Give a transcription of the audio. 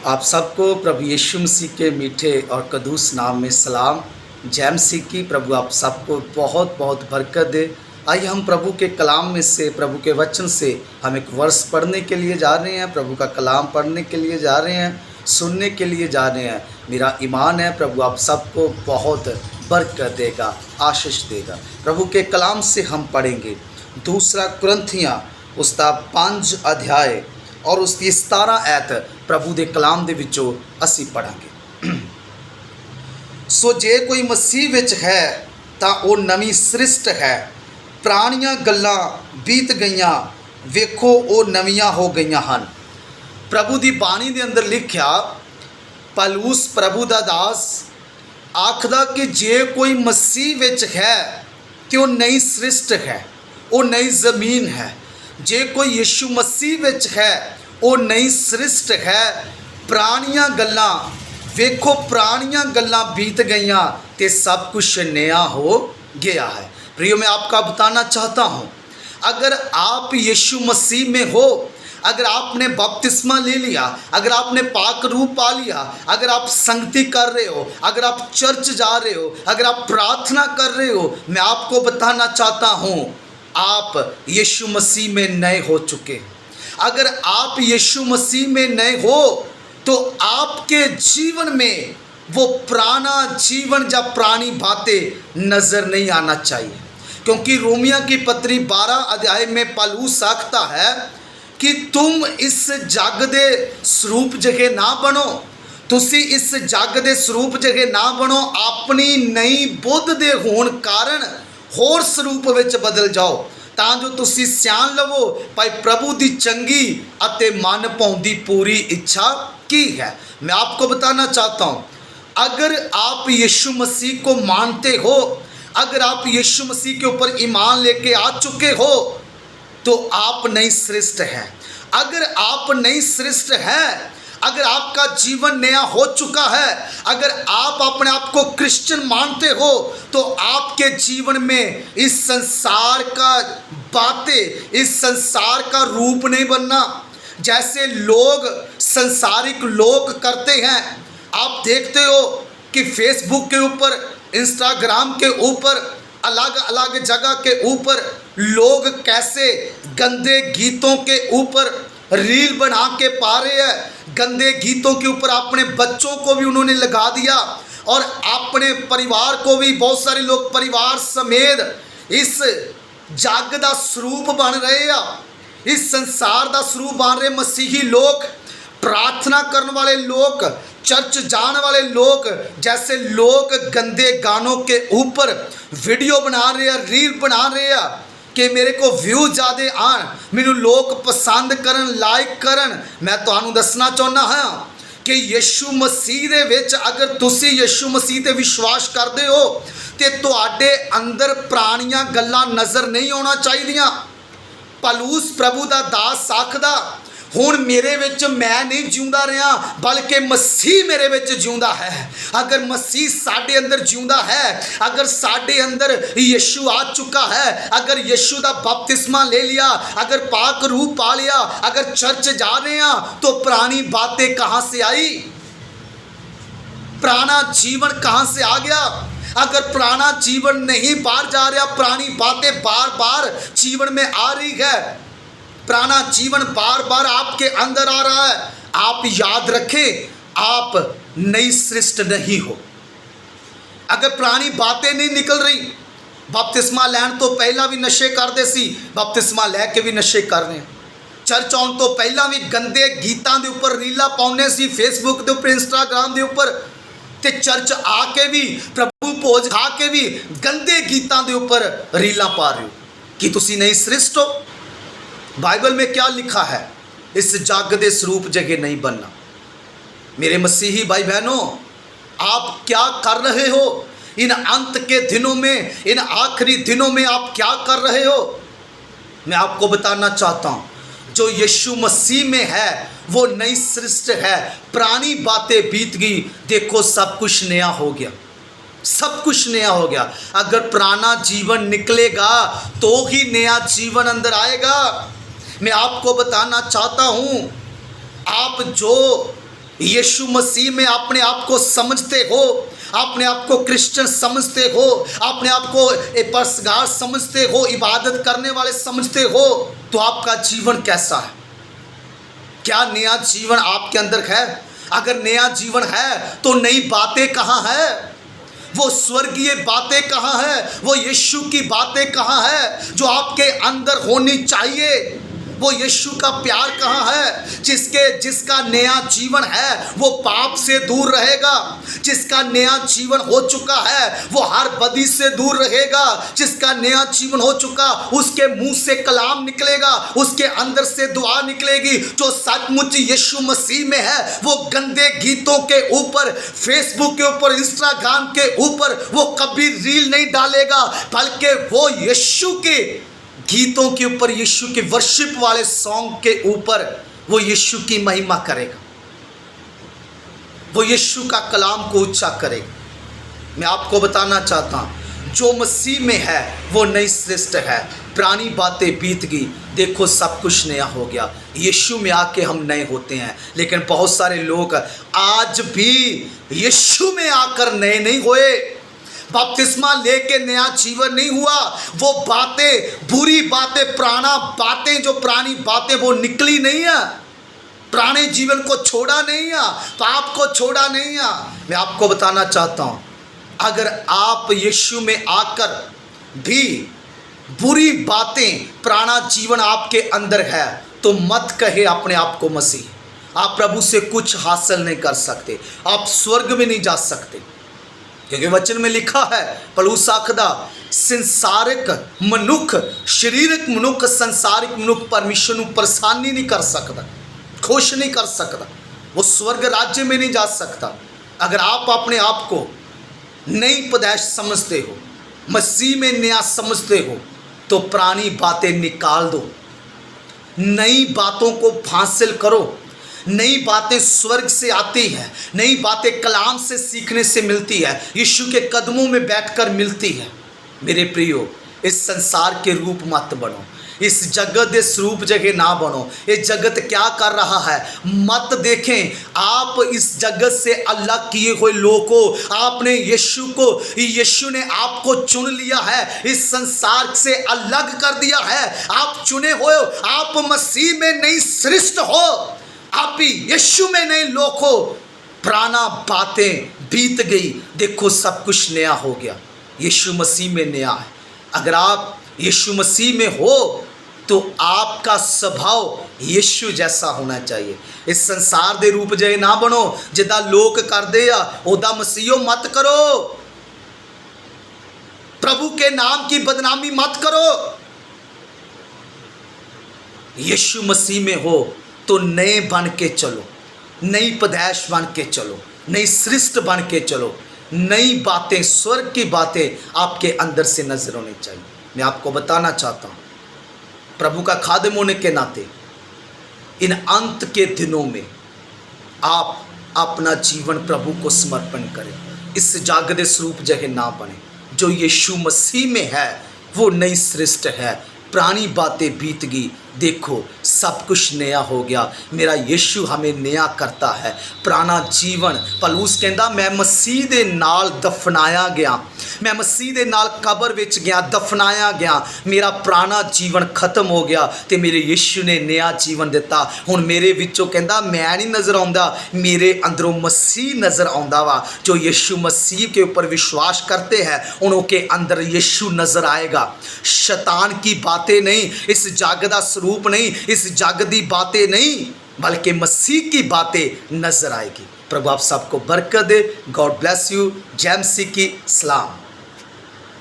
आप सबको प्रभु यीशु मसीह के मीठे और कदूस नाम में सलाम। जय मसीह की। प्रभु आप सबको बहुत बहुत बरकत दे। आइए हम प्रभु के कलाम में से, प्रभु के वचन से हम एक वर्ष पढ़ने के लिए जा रहे हैं। प्रभु का कलाम पढ़ने के लिए जा रहे हैं, सुनने के लिए जा रहे हैं। मेरा ईमान है प्रभु आप सबको बहुत बरकत देगा, आशीष देगा। प्रभु के कलाम से हम पढ़ेंगे दूसरा कुरिन्थियां उसका 5 अध्याय और उसकी 17 ऐत प्रभु के कलाम के विचों असी पढ़ांगे। सो जे कोई मसीह विच है तां ओह नवीं सृष्ट है, पुरानियां गल्लां बीत गईयां, वेखो ओह नवीआं हो गईयां हन। प्रभु की बाणी के अंदर लिखिया, पौलुस प्रभु का दास आखदा कि जे कोई मसीह विच है तो वह नई सृष्ट है, वो नई ज़मीन है। जे कोई यीशु मसीह विच है वो नई सृष्ट है। पुरानियां गल्लां वेखो, पुरानियां गल्लां बीत गईयां ते सब कुछ नया हो गया है। प्रियो, मैं आपका बताना चाहता हूँ, अगर आप यीशु मसीह में हो, अगर आपने बपतिस्मा ले लिया, अगर आपने पाक रूप पा लिया, अगर आप संगति कर रहे हो, अगर आप चर्च जा रहे हो, अगर आप प्रार्थना कर रहे हो, मैं आपको बताना चाहता हूँ आप यीशु मसीह में नए हो चुके। अगर आप यीशु मसीह में नए हो तो आपके जीवन में वो पुराना जीवन या पुरानी बातें नज़र नहीं आना चाहिए। क्योंकि रोमिया की पत्री 12 अध्याय में पौलुस आखता है कि तुम इस जग दे स्वरूप जगह ना बनो, तुसी इस जग दे स्वरूप जगह ना बनो, अपनी नई बुद्ध दे होण कारण होर स्वरूप विच बदल जाओ, तां जो तुसी सियाण लवो भाई प्रभु की चंगी अते मन भाउंदी पूरी इच्छा की है। मैं आपको बताना चाहता हूँ, अगर आप यीशु मसीह को मानते हो, अगर आप यीशु मसीह के ऊपर ईमान लेके आ चुके हो तो आप नई सृष्ट हैं। अगर आप नई सृष्ट हैं, अगर आपका जीवन नया हो चुका है, अगर आप अपने आप को क्रिश्चियन मानते हो तो आपके जीवन में इस संसार का बातें, इस संसार का रूप नहीं बनना। जैसे लोग, संसारिक लोग करते हैं, आप देखते हो कि फेसबुक के ऊपर, इंस्टाग्राम के ऊपर, अलग अलग जगह के ऊपर लोग कैसे गंदे गीतों के ऊपर रील बना के पा रहे हैं। गंदे गीतों के ऊपर अपने बच्चों को भी उन्होंने लगा दिया और अपने परिवार को भी, बहुत सारे लोग परिवार समेत इस जग का स्वरूप बन रहे हैं, इस संसार का स्वरूप बन रहे। मसीही लोग, प्रार्थना करने वाले लोग, चर्च जाने वाले लोग, जैसे लोग गंदे गानों के ऊपर वीडियो बना रहे हैं, रील बना रहे हैं कि मेरे को व्यू ज़्यादा आन, मैनू लोग पसंद करन, लाइक करन। मैं तुहानू दसना चाहुंदा हाँ कि यीशु मसीह दे विच अगर तुसी यीशु मसीह ते विश्वास करते हो तो तुहाडे अंदर पुरानियां गल्लां नज़र नहीं आउणा चाहीदियां। पौलुस प्रभु दा दास आखदा, हुण मेरे विच मैं नहीं जिउंदा रहा बल्कि मसीह मेरे विच जिउंदा है। अगर मसीह साडे अंदर जिउंदा है, अगर साडे अंदर यीशु आ चुका है, अगर यीशु दा बपतिस्मा ले लिया, अगर पाक रूप पा लिया, अगर चर्च जा रहे हैं तो पुरानी बातें कहाँ से आई? पुराना जीवन कहाँ से आ गया? अगर पुराना जीवन नहीं बाहर जा रहा, पुरानी बातें बार बार जीवन में आ रही है, पुराना जीवन बार बार आपके अंदर आ रहा है, आप याद रखें आप नई सृष्ट नहीं हो। अगर पुरानी बातें नहीं निकल रही, बपतिस्मा लैन तो पहला भी नशे करते सी, बपतिस्मा लैके भी नशे कर रहे हैं। चर्च आउण तो पहला भी गंदे गीतां दे उपर रीलां पाउने सी, फेसबुक के उपर, इंस्टाग्राम के उपर, ते चर्च आके भी, प्रभु भोज खा के भी गंदे गीतां दे उपर रीलां पा रहे हो। कि तुसी नई सृष्ट हो? बाइबल में क्या लिखा है? इस जग दे स्वरूप जगह नहीं बनना। मेरे मसीही भाई बहनों, आप क्या कर रहे हो इन अंत के दिनों में, इन आखिरी दिनों में आप क्या कर रहे हो? मैं आपको बताना चाहता हूँ, जो यीशु मसीह में है वो नई सृष्टि है। पुरानी बातें बीत गई, देखो सब कुछ नया हो गया, सब कुछ नया हो गया। अगर पुराना जीवन निकलेगा तो ही नया जीवन अंदर आएगा। मैं आपको बताना चाहता हूँ, आप जो यीशु मसीह में अपने आप को समझते हो, अपने आप को क्रिश्चियन समझते हो, अपने आप को परसगार समझते हो, इबादत करने वाले समझते हो, तो आपका जीवन कैसा है? क्या नया जीवन आपके अंदर है? अगर नया जीवन है तो नई बातें कहाँ है? वो स्वर्गीय बातें कहाँ है? वो यीशु की बातें कहाँ है जो आपके अंदर होनी चाहिए? वो यीशु का प्यार कहाँ है? जिसका नया जीवन है वो पाप से दूर रहेगा, जिसका नया जीवन हो चुका है वो हर बदी से दूर रहेगा, जिसका नया जीवन हो चुका उसके मुंह से कलाम निकलेगा, उसके अंदर से दुआ निकलेगी। जो सचमुच यीशु मसीह में है वो गंदे गीतों के ऊपर, फेसबुक के ऊपर, इंस्टाग्राम के ऊपर वो कभी रील नहीं डालेगा, बल्कि वो यीशु के गीतों के ऊपर, यीशु के वर्शिप वाले सॉन्ग के ऊपर वो यीशु की महिमा करेगा, वो यीशु का कलाम को ऊंचा करेगा। मैं आपको बताना चाहता हूँ, जो मसीह में है वो नई सृष्टि है, पुरानी बातें बीत गई, देखो सब कुछ नया हो गया। यीशु में आके हम नए होते हैं, लेकिन बहुत सारे लोग आज भी यीशु में आकर नए नहीं हुए, बपतिस्मा लेके नया जीवन नहीं हुआ। वो बातें, बुरी बातें, पुराना बातें, जो पुरानी बातें वो निकली नहीं है, पुराने जीवन को छोड़ा नहीं है, पाप को छोड़ा नहीं है। मैं आपको बताना चाहता हूँ, अगर आप यीशु में आकर भी बुरी बातें, पुराना जीवन आपके अंदर है, तो मत कहे अपने आप को मसीह। आप प्रभु से कुछ हासिल नहीं कर सकते, आप स्वर्ग में नहीं जा सकते, क्योंकि वचन में लिखा है, पौलुस आखदा संसारिक मनुख, शरीरक मनुख, संसारिक मनुख परमेश्वर ਨੂੰ प्रसन्न नहीं कर सकता, खुश नहीं कर सकता, वो स्वर्ग राज्य में नहीं जा सकता। अगर आप अपने आप को नई पैदाइश समझते हो, मसीह में नया समझते हो, तो पुरानी बातें निकाल दो, नई बातों को हासिल करो। नई बातें स्वर्ग से आती है, नई बातें कलाम से सीखने से मिलती है, यीशु के कदमों में बैठकर मिलती है। मेरे प्रियो, इस संसार के रूप मत बनो, इस जगत के स्वरूप जगह ना बनो। ये जगत क्या कर रहा है मत देखें, आप इस जगत से अलग किए हुए लोग हो। आपने यीशु ने आपको चुन लिया है, इस संसार से अलग कर दिया है, आप चुने हो, आप मसीह में नई सृष्टि हो, आप ही यीशु में नए लोग हो। पुराना बातें बीत गई, देखो सब कुछ नया हो गया, यीशु मसीह में नया है। अगर आप यीशु मसीह में हो तो आपका स्वभाव यीशु जैसा होना चाहिए। इस संसार दे रूप जे ना बनो, जिदा लोग करदे आ ओदा मसीहो मत करो। प्रभु के नाम की बदनामी मत करो। यीशु मसीह में हो तो नए बन के चलो, नई पैदाइश बन के चलो, नई सृष्टि बन के चलो। नई बातें, स्वर्ग की बातें आपके अंदर से नजर होनी चाहिए। मैं आपको बताना चाहता हूँ, प्रभु का खादिम होने के नाते इन अंत के दिनों में आप अपना जीवन प्रभु को समर्पण करें। इस जागते स्वरूप जगह ना बने। जो यीशु मसीह में है वो नई सृष्टि है, पुरानी बातें बीत गई, देखो सब कुछ नया हो गया। मेरा यीशु हमें नया करता है। पुराना जीवन, पौलुस कहता मैं मसीह दे नाल दफनाया गया, मैं मसीह दे नाल कबर विच गया, दफनाया गया, मेरा पुराना जीवन खत्म हो गया तो मेरे यीशु ने नया जीवन दिता। हुण मेरे विचों कहता मैं नहीं नज़र आउंदा, मेरे अंदरों मसीह नज़र आउंदा वा। जो यीशु मसीह के ऊपर विश्वास करते हैं उनों के अंदर यीशु नज़र आएगा। शैतान की बातें नहीं, इस जागदा रूप नहीं, इस जागती बातें नहीं, बल्कि मसीह की बातें नजर आएगी। प्रभु आप सबको बरकत दे। God bless you. जय मसीह की सलाम।